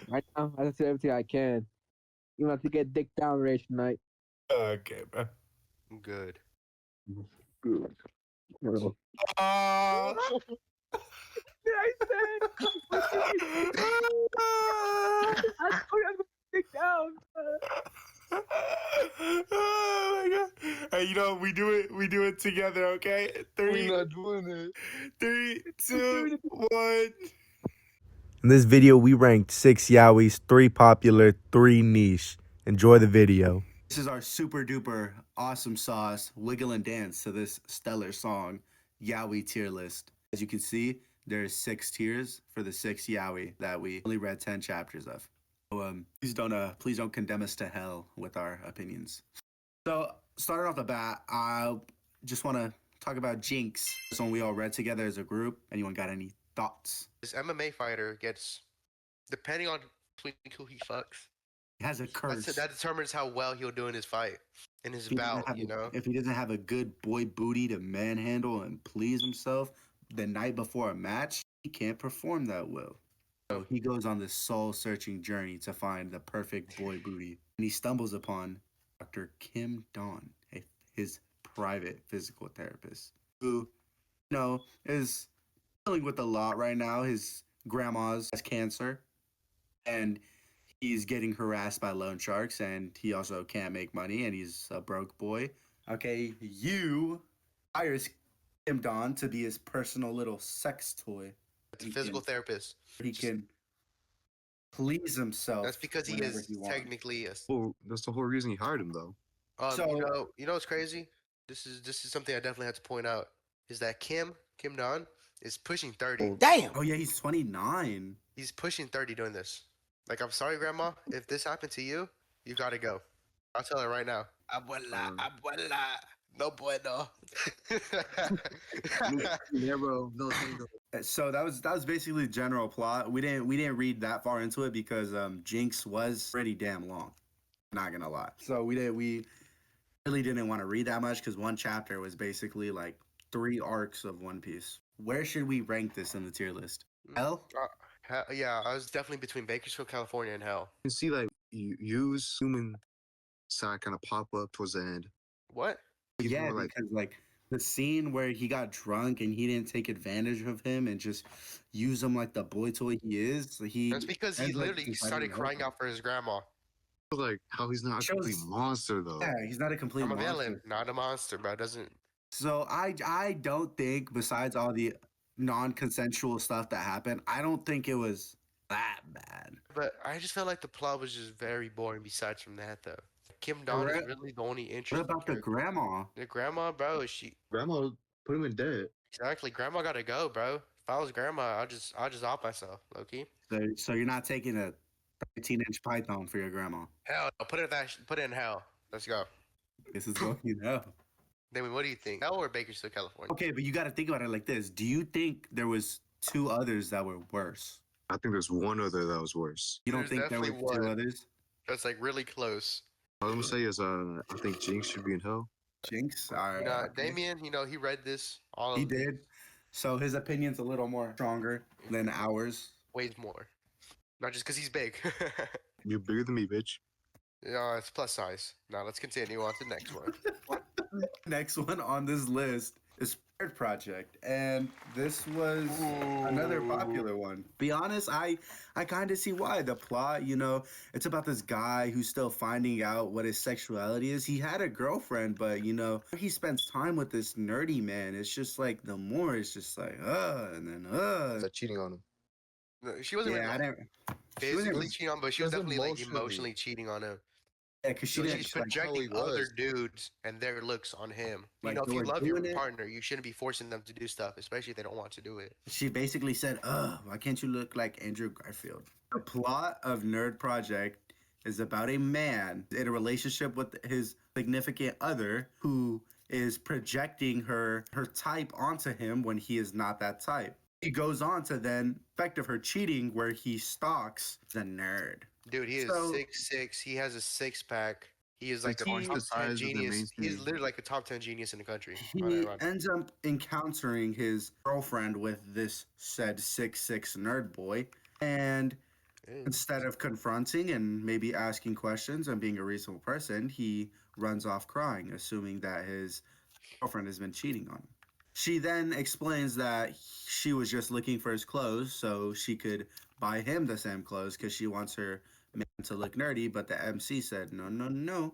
Right now, I just do everything I can. You have to get dick down rage tonight. Okay, bro. Good. Good. Bro. Ah. Did I say? What you mean? I told you I was dick down. Oh my god! Hey, we do it together, okay? We not doing it. 3, We're 2, doing it. 1. In this video, we ranked 6 yaois, 3 popular, 3 niche. Enjoy the video. This is our super duper awesome sauce, wiggle and dance to this stellar song, Yaoi tier list. As you can see, there's 6 tiers for the 6 yaoi that we only read 10 chapters of. So please don't condemn us to hell with our opinions. So starting off the bat, I just want to talk about Jinx. This one we all read together as a group. Anyone got any thoughts? This MMA fighter gets, depending on who he fucks, He has a curse. that determines how well he'll do in his fight, in his If he doesn't bout. have You a- know. If he doesn't have a good boy booty to manhandle and please himself the night before a match, he can't perform that well. So he goes on this soul-searching journey to find the perfect boy booty, and he stumbles upon Dr. Kim Dawn, his private physical therapist, who, is dealing with a lot right now. His grandma's has cancer, and he's getting harassed by loan sharks, and he also can't make money, and he's a broke boy. Okay, you hires Kim Dawn to be his personal little sex toy. It's a physical therapist. He can please himself. That's because he whenever is wants. technically a. Well, that's the whole reason he hired him, though. So- you know what's crazy? This is something I definitely have to point out. Is that Kim Don is pushing 30. Damn! Oh yeah, he's 29. He's pushing 30 doing this. Like, I'm sorry, Grandma. If this happened to you, you gotta go. I'll tell her right now. Abuela. No bueno. Yeah, bro. No, tango. So that was basically the general plot. We didn't read that far into it because Jinx was pretty damn long. Not gonna lie. So we really didn't want to read that much because one chapter was basically like 3 arcs of One Piece. Where should we rank this in the tier list? Hell? Yeah, I was definitely between Bakersfield, California, and hell. You can see, like, you use human side kind of pop up towards the end. What? He's Yeah, more like, because like the scene where he got drunk and he didn't take advantage of him and just use him like the boy toy he is. That's because he ends, like, literally started fighting crying over. out for his grandma. how he's not a Shows- complete monster, though. Yeah, he's not a complete I'm a monster. villain, not a monster, bro. Doesn't. So I don't think, besides all the non-consensual stuff that happened, I don't think it was that bad. But I just felt like the plot was just very boring. Besides from that, though, Kim Dawn is Correct. really the only What interesting about the character. grandma? The grandma, bro? She Grandma put him in debt. exactly. Grandma gotta go, bro. If I was grandma, I'll just off myself, low key. So you're not taking a 13-inch python for your grandma. Hell, no, put it in hell. Let's go. This is going, Then what do you think? Hell or Bakersfield, California? Okay, but you got to think about it like this. Do you think there was 2 others that were worse? I think there's one other that was worse. You don't There's think there were definitely 2 one. others? That's like really close. All I'm gonna say is, I think Jinx should be in hell. Jinx? All right. You know, okay. Damien, he read this. He did. So his opinion's a little more stronger than ours. Weighs more. Not just because he's big. You're bigger than me, bitch. No, it's plus size. Now let's continue on to the next one. Next one on this list is Spirit Project, and this was another popular one. Be honest, I kind of see why. The plot, it's about this guy who's still finding out what his sexuality is. He had a girlfriend, but he spends time with this nerdy man. It's just like the more it's just like and then Is that cheating on him? No, she wasn't Yeah, I really didn't. physically really- cheating on, but she was She was definitely like emotionally. emotionally cheating on him. Yeah, because she So didn't. she's like, projecting how he other was. dudes and their looks on him. Like, If they you were love your doing it. partner, you shouldn't be forcing them to do stuff, especially if they don't want to do it. She basically said, why can't you look like Andrew Garfield? The plot of Nerd Project is about a man in a relationship with his significant other who is projecting her type onto him when he is not that type. He goes on to then effect of her cheating where he stalks the nerd. Dude, he is So- 6'6". He has a 6-pack. He is like a Twice top the 10 size of the genius. He's mainstream. literally like a top 10 genius in the country. He Oh, never mind. ends up encountering his girlfriend with this said 6'6" nerd boy. And Instead of confronting and maybe asking questions and being a reasonable person, he runs off crying, assuming that his girlfriend has been cheating on him. She then explains that she was just looking for his clothes so she could buy him the same clothes because she wants her man to look nerdy, but the MC said no, no, no.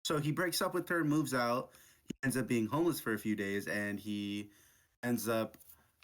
So he breaks up with her, moves out. He ends up being homeless for a few days, and he ends up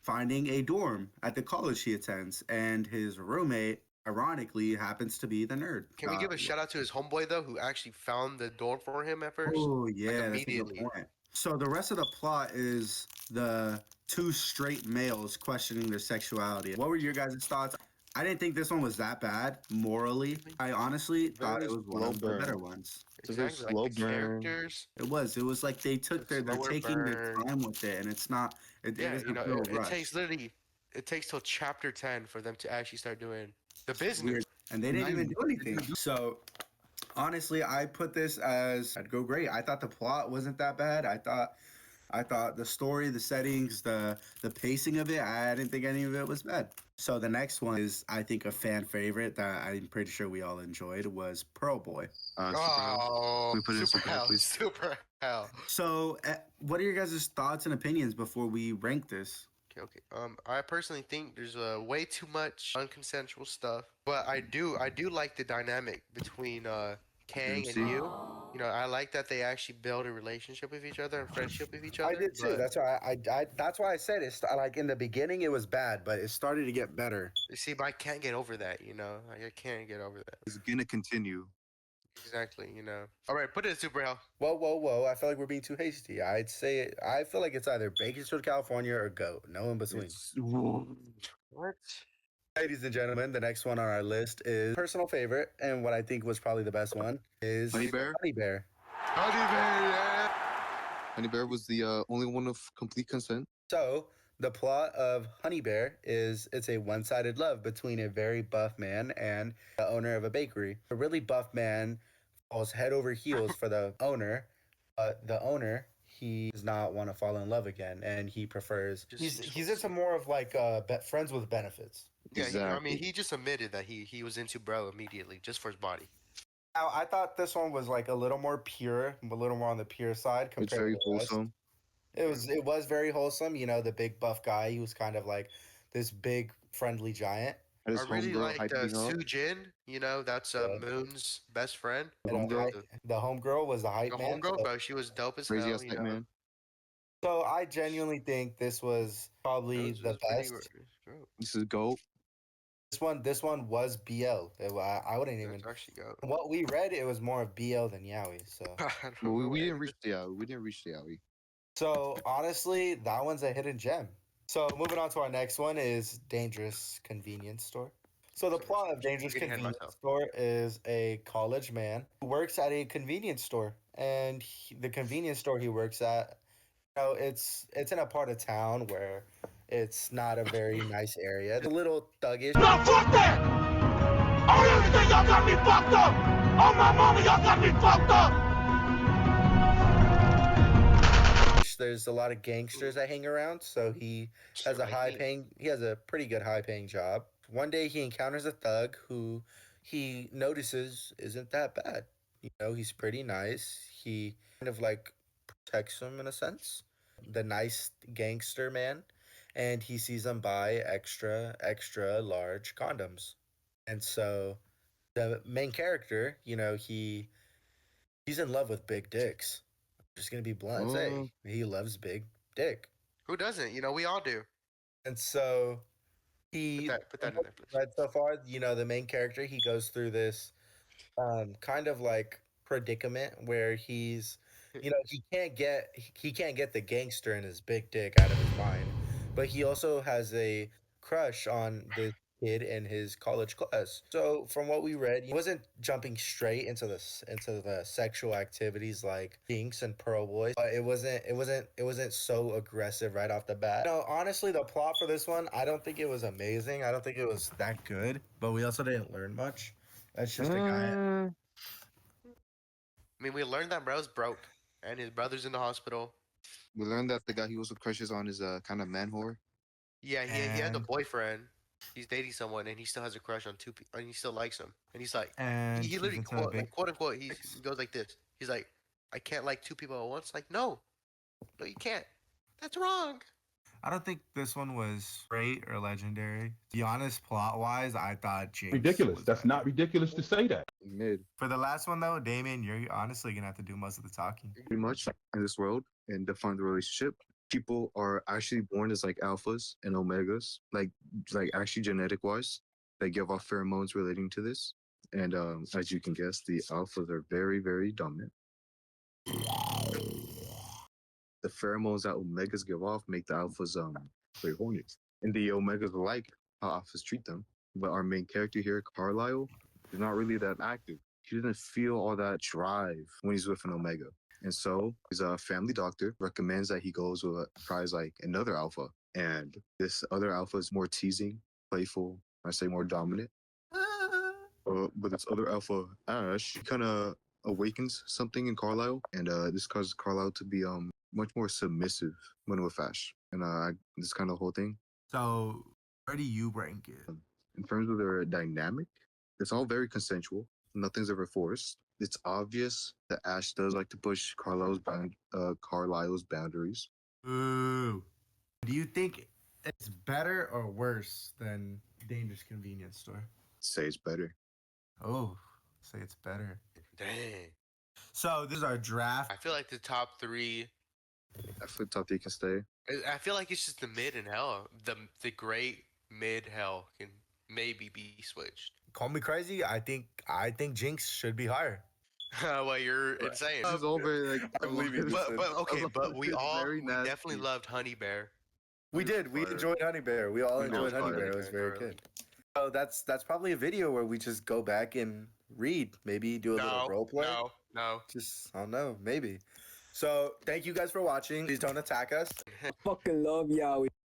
finding a dorm at the college he attends. And his roommate, ironically, happens to be the nerd. Can we give a shout out to his homeboy though, who actually found the dorm for him at first? Oh yeah, that's a good immediately. point. So the rest of the plot is the two straight males questioning their sexuality. What were your guys' thoughts? I didn't think this one was that bad morally. I honestly thought it Very was one slow of the burn. better ones. It's a very Exactly, like the slow burn. characters. It was like they took they're slower taking their burn. time with it, and it's not. It Yeah, isn't you know, real it rush. takes literally, it takes till chapter 10 for them to actually start doing the business. Weird. And they didn't Not even even- do anything. So honestly, I put this as I'd go great. I thought the plot wasn't that bad. I thought the story, the settings, the pacing of it, I didn't think any of it was bad. So the next one is, I think, a fan favorite that I'm pretty sure we all enjoyed was Pearl Boy. Super Hell. Oh, Can we put it in super super hell, hell, please? super hell. So what are your guys' thoughts and opinions before we rank this? Okay. I personally think there's way too much unconsensual stuff, but I do like the dynamic between Kang and MC? you. You know, I like that they actually build a relationship with each other and friendship with each other. I did too. but- That's why that's why I said it's like in the beginning it was bad, but it started to get better. You see, but I can't get over that. You know, like, I can't get over that. It's gonna continue. Exactly. You know. All right, put it in super hell. Whoa, whoa, whoa! I feel like we're being too hasty. I'd say I feel like it's either Bakersfield, California, or GOAT. No in between. What? Ladies and gentlemen, the next one on our list is personal favorite, and what I think was probably the best one is Honey Bear? Honey Bear. Honey Bear, yeah. Honey Bear was the only one of complete consent. So the plot of Honey Bear is it's a one-sided love between a very buff man and the owner of a bakery. A really buff man falls head over heels for the owner, but the owner he does not want to fall in love again, and he prefers he's into more of like friends with benefits. Yeah, I mean, Exactly. he just admitted that he was into bro immediately just for his body. Now, I thought this one was like a little more pure, a little more on the pure side It's compared very to the rest. wholesome. It was very wholesome. You know, the big buff guy. He was kind of like this big friendly giant. Had his I really homegirl liked hyping up. Sujin. You know, that's Yeah. Moon's best friend. And Homegirl. the homegirl was the hype The man. homegirl, So, bro, she was dope as Crazy hell. ass You type know. man. so I genuinely think this was probably It the was pretty best. dope. This is GOAT. This one was BL. I wouldn't even. It's actually go. From what we read, it was more of BL than Yaoi. So, Well, we didn't reach the yaoi. We didn't reach the yaoi. so honestly, that one's a hidden gem. So moving on to our next one is Dangerous Convenience Store. So the Sorry, plot of Dangerous getting ahead of Convenience myself. Store is a college man who works at a convenience store, and the convenience store he works at, you know, it's in a part of town where it's not a very nice area. It's a little thuggish. No, fuck that! On everything, y'all got me fucked up! On my mama, y'all got me fucked up! There's a lot of gangsters that hang around, so he has he has a pretty good high paying job. One day he encounters a thug who he notices isn't that bad. You know, he's pretty nice. He kind of like protects him in a sense. The nice gangster man, and he sees him buy extra large condoms. And so the main character, you know, he's in love with big dicks. I'm just gonna be blunt and say he loves big dick. Who doesn't? You know, we all do. And so he Put that in there, please. right so far, you know, the main character, he goes through this kind of like predicament where he's you know, he can't get the gangster and his big dick out of his mind. But he also has a crush on this kid in his college class. So from what we read, he wasn't jumping straight into the sexual activities like Jinx and Pearl Boys, but it wasn't so aggressive right off the bat. No, honestly, the plot for this one, I don't think it was amazing. I don't think it was that good, but we also didn't learn much. That's just a guy. I mean, we learned that bro's broke and his brother's in the hospital. We learned that the guy he was with crushes on is a kind of man whore. Yeah, he had a And- boyfriend. He's dating someone and he still has a crush on two people, and he still likes him. And he's like, And he she's literally into quote, big like, quote unquote, he goes like this. He's like, I can't like two people at once. Like, no, you can't. That's wrong. I don't think this one was great or legendary. To be honest, plot wise, I thought Jinx Ridiculous. was That's better. not ridiculous to say that. Mid, For the last one though, Damien, you're honestly gonna have to do most of the talking. pretty much in this world and define the relationship. People are actually born as like alphas and omegas, like actually genetic wise. They give off pheromones relating to this. And as you can guess, the alphas are very, very dominant. The pheromones that omegas give off make the alphas very horny. And the omegas like how alphas treat them. But our main character here, Carlisle, is not really that active. He doesn't feel all that drive when he's with an omega. And so his family doctor recommends that he goes with tries like another alpha. And this other alpha is more teasing, playful, I say more dominant. But this other alpha, Ash, kind of awakens something in Carlisle, and this causes Carlisle to be much more submissive when with Ash, and this kind of whole thing. So where do you rank it? In terms of their dynamic, it's all very consensual. Nothing's ever forced. It's obvious that Ash does like to push Carlisle's boundaries. Ooh. Do you think it's better or worse than Dangerous Convenience Store? Say it's better. Oh, say it's better. Dang. So this is our draft. I feel like the top three. I feel top three can stay. I feel like it's just the mid and hell. The great mid hell can maybe be switched. Call me crazy. I think Jinx should be higher. Well, you're insane. This is all very like. I'm leaving. But okay, but we Very nasty. definitely loved Honey Bear. We did. We Fire. enjoyed Honey Bear. We all We enjoyed enjoyed Honey Honey Bear. It was Bear, very bro. good. So that's probably a video where we just go back and read. Maybe do a little role play. No. Just I don't know. Maybe. So thank you guys for watching. Please don't attack us. Fucking love Yaoi.